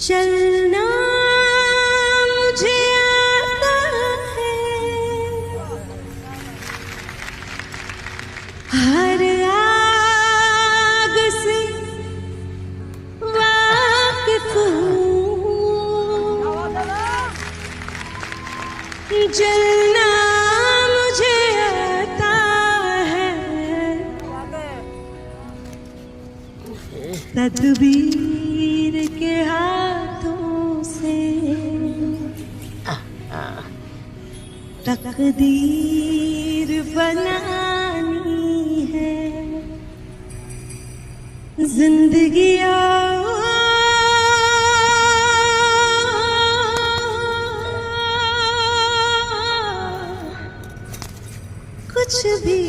चलना मुझे आता है, हर आग से वाकिफ हूँ, जलना मुझे आता है, तदबीर के हाथों से तकदीर बनानी है। जिंदगी कुछ भी